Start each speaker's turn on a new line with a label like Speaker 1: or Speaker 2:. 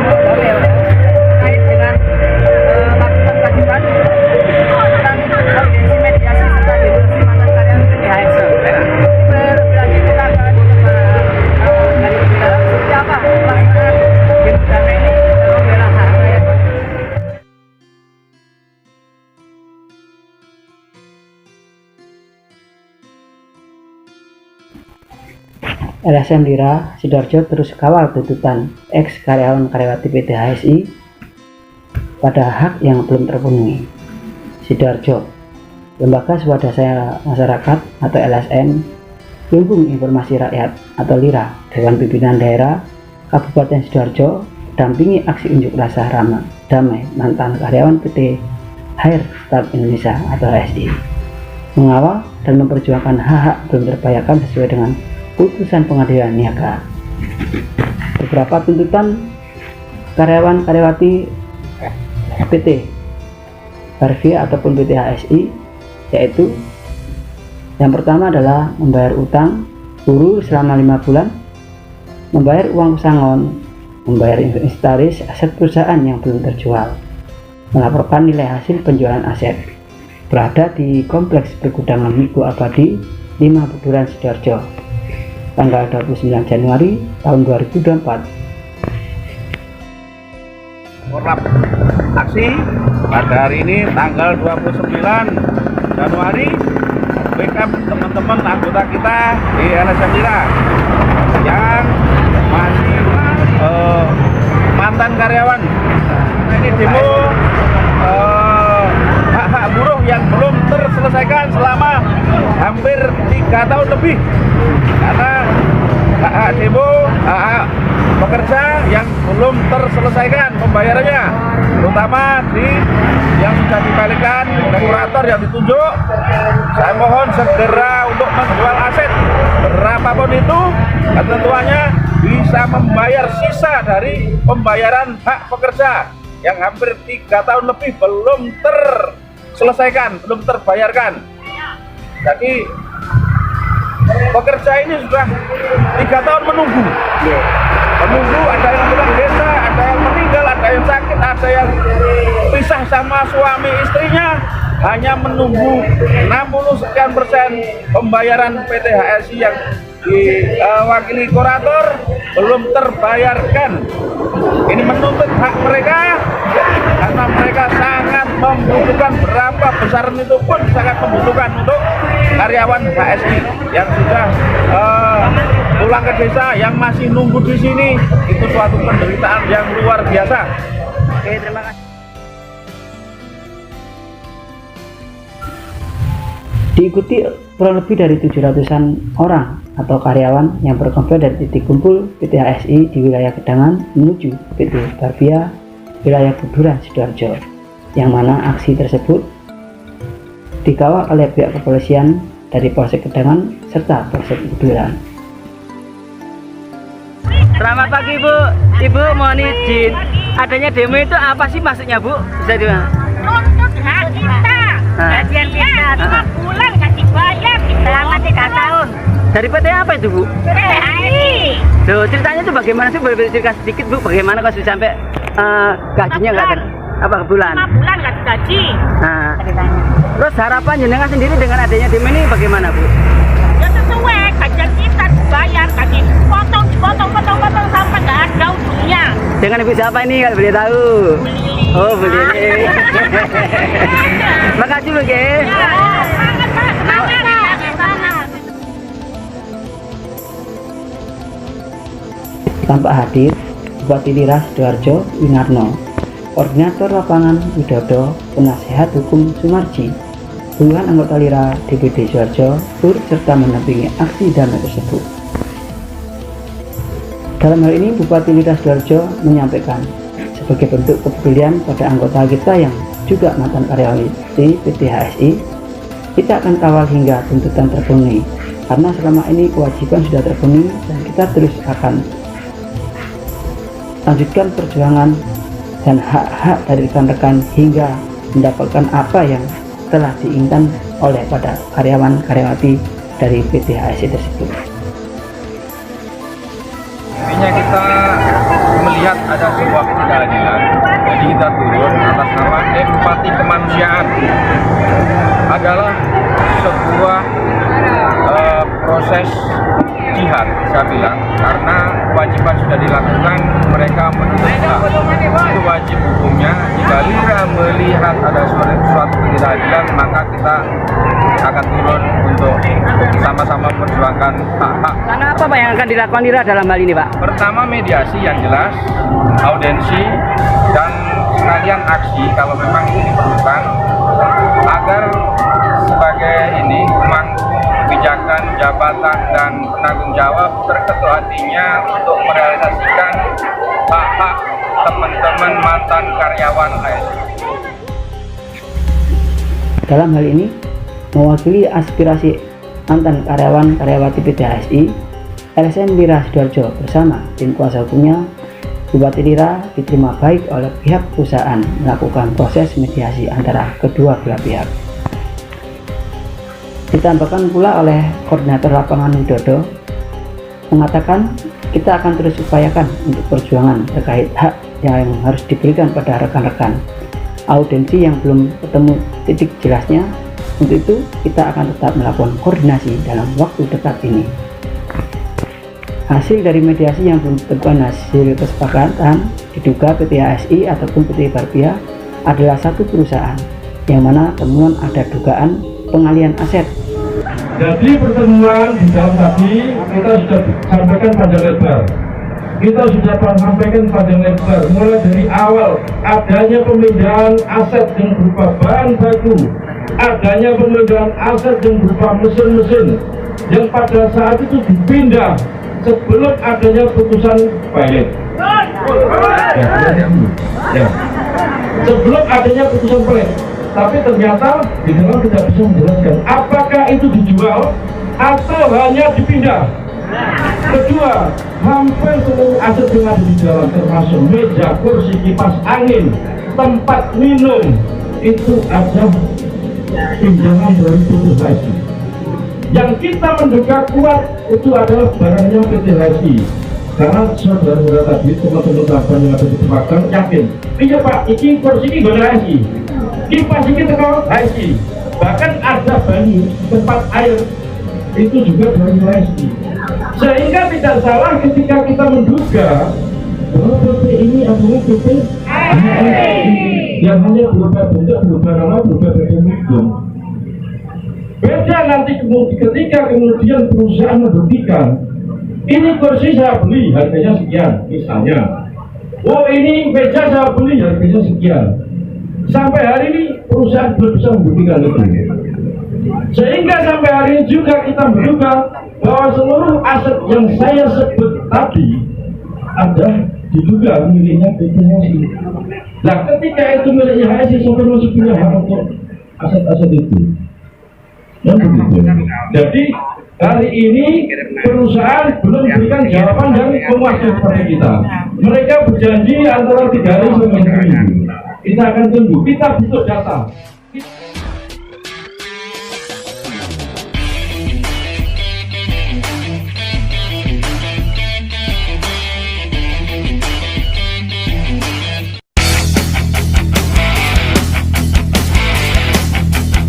Speaker 1: terkait dengan melakukan kewajiban tentang audiensi mediasi serta demonstrasi mantan karyawan PT HSE. Berlanjut kita akan dari lebih dalam seperti apa pelaksanaan demo damai ini dalam membela hak rakyat. LSM Lira Sidoarjo terus kawal tuntutan ex karyawan karyawati PT HSI pada hak yang belum terpenuhi. Sidoarjo, Lembaga Swadaya Masyarakat atau LSM, Lumbung Informasi Rakyat atau Lira, Dewan Pimpinan Daerah Kabupaten Sidoarjo dampingi aksi unjuk rasa damai mantan karyawan PT Air Start Indonesia atau HSI, mengawal dan memperjuangkan hak-hak belum terbayarkan sesuai dengan putusan pengadilan niaga. Beberapa tuntutan karyawan karyawati PT Barbia ataupun PT HSI yaitu yang pertama adalah membayar utang buruh selama 5 bulan, membayar uang pesangon, membayar inventaris aset perusahaan yang belum terjual, melaporkan nilai hasil penjualan aset, berada di kompleks pergudangan Migo Abadi 5 Buduran Sidoarjo tanggal 29 Januari tahun 2024.
Speaker 2: Korlap aksi pada hari ini tanggal 29 Januari, wake up teman-teman anggota kita di LSM Lira yang masih mantan karyawan. Nah, ini demo hak-hak buruh yang belum terselesaikan selama hampir 3 tahun lebih, karena hak demo hak pekerja yang belum terselesaikan pembayarannya, terutama yang sudah dibalikan regulator yang ditunjuk. Saya mohon segera untuk menjual aset berapapun itu, ketentuannya bisa membayar sisa dari pembayaran hak pekerja yang hampir 3 tahun lebih belum terselesaikan, belum terbayarkan. Jadi pekerja ini sudah 3 tahun menunggu, ada yang pulang desa, ada yang meninggal, ada yang sakit, ada yang pisah sama suami istrinya, hanya menunggu 60% pembayaran PT HSI yang diwakili kurator belum terbayarkan. Ini menuntut hak mereka karena mereka sangat membutuhkan, berapa besar itu pun sangat membutuhkan untuk karyawan HSI yang sudah pulang ke desa, yang masih nunggu di sini. Itu suatu penderitaan yang luar biasa.
Speaker 1: Oke, terima kasih.
Speaker 3: Diikuti kurang lebih dari 700-an orang atau karyawan yang berkumpul dari titik kumpul PT HSI di wilayah Gedangan menuju PT Barbia wilayah Buduran Sidoarjo, yang mana aksi tersebut dikawal oleh pihak kepolisian dari Polsek Gedangan serta Polsek Buduran.
Speaker 1: Selamat pagi Bu. Ibu mohon izin, adanya demo itu apa sih maksudnya Bu? Bisa dibilang?
Speaker 4: Nuntut hak kita. Gajian kita 5 bulan nggak dibayar selama 3 tahun.
Speaker 1: Dari PT apa itu Bu?
Speaker 4: PT HSI.
Speaker 1: Loh, ceritanya itu bagaimana sih? Boleh cerita sedikit Bu, bagaimana kalau sudah sampai gajinya nggak ada? Apa bulan?
Speaker 4: 5 bulan nggak digaji.
Speaker 1: Nah, terus harapan jenengan sendiri dengan adanya demo ini bagaimana Bu?
Speaker 4: Ya sesuai gajian kita dibayar, gaji potong sampai nggak ada ujungnya.
Speaker 1: Dengan ibu siapa ini kalau boleh tahu?
Speaker 4: Bu Lili.
Speaker 1: Oh, Bu Lili. Makasih Bu Ge.
Speaker 4: Semangat Pak, semangat.
Speaker 3: Tampak hadir Bupati Lira Sidoarjo Winarno, Koordinator Lapangan Widodo, Penasehat Hukum Sumarji, puluhan anggota Lira DPD Sidoarjo turut serta mendampingi aksi damai tersebut. Dalam hal ini Bupati Lira Sidoarjo menyampaikan, sebagai bentuk kepedulian pada anggota kita yang juga mantan karyawan di PT HSI, kita akan kawal hingga tuntutan terpenuhi, karena selama ini kewajiban sudah terpenuhi dan kita terus akan lanjutkan perjuangan dan hak-hak dari rekan-rekan hingga mendapatkan apa yang telah diinginkan oleh pada karyawan-karyawati dari PT HSI tersebut.
Speaker 2: Intinya kita melihat ada sebuah ketidakadilan. Jadi kita turun atas nama empati kemanusiaan. Adalah sebuah proses jihad, saya bilang, karena kewajiban sudah dilakukan, mereka menuntut itu wajib hukumnya. Jika Lira melihat ada suatu ketidakadilan, maka kita akan turun untuk sama-sama memperjuangkan hak-hak.
Speaker 3: Karena apa Pak yang akan dilakukan Lira dalam hal ini Pak?
Speaker 2: Pertama, mediasi yang jelas, audensi, dan sekalian aksi kalau memang itu diperlukan, agar sebagai ini pemangku kebijakan, jabatan, dan penanggung jawab terketuk hatinya untuk merealisasikan hak-hak teman-teman mantan karyawan HSI.
Speaker 3: Dalam hal ini, mewakili aspirasi mantan karyawan-karyawati PT HSI, LSM Lira Sidoarjo bersama tim kuasa hukumnya Bupati Lira diterima baik oleh pihak perusahaan melakukan proses mediasi antara kedua belah pihak. Ditambahkan pula oleh Koordinator Lapangan Widodo mengatakan, kita akan terus upayakan untuk perjuangan terkait hak yang harus diberikan pada rekan-rekan audensi yang belum ketemu titik jelasnya. Untuk itu kita akan tetap melakukan koordinasi dalam waktu dekat ini. Hasil dari mediasi yang belum ditentukan hasil kesepakatan, diduga PT HSI ataupun PT Barbia adalah satu perusahaan yang mana temuan ada dugaan pengalian aset.
Speaker 5: Jadi pertemuan di dalam tadi kita sudah sampaikan panjang lebar. Kita sudah sampaikan panjang lebar mulai dari awal adanya pemindahan aset yang berupa bahan baku, adanya pemindahan aset yang berupa mesin-mesin yang pada saat itu dipindah sebelum adanya putusan pilot. Sebelum adanya putusan pilot. Tapi ternyata di dalam tidak bisa menjelaskan apakah itu dijual atau hanya dipindah. Kedua, hampir seluruh aset yang ada di dalam termasuk meja, kursi, kipas angin, tempat minum itu ada pinjaman dari PT HSI. Yang kita menduga kuat itu adalah barangnya PT HSI. Karena saudara-saudara tadi, teman-teman sahabat yang ada di tempat yakin, iya Pak, ini kursi ini gak HSI. Kipas ini teko HSI. Bahkan ada banyu tempat air itu juga dari HSI. Sehingga tidak salah ketika kita menduga bahwa PT ini adalah PT HSI yang hanya berubah bentuk, berubah nama, berubah bagian hukum. Beda nanti ketika kemudian perusahaan membuktikan ini kursi saya beli harganya sekian misalnya, oh ini meja saya beli harganya sekian. Sampai hari ini perusahaan belum bisa membuktikan itu. Sehingga sampai hari ini juga kita menduga bahwa seluruh aset yang saya sebut tadi ada diduga miliknya PT HSI. Nah, ketika itu miliknya HSI, sampai masih punya hak untuk aset-aset itu. Dan begitu. Jadi hari ini perusahaan belum memberikan jawaban dan memuaskan kepada kita. Mereka berjanji antara 3 hari sampai 1 minggu. Kita akan tunggu, kita butuh data.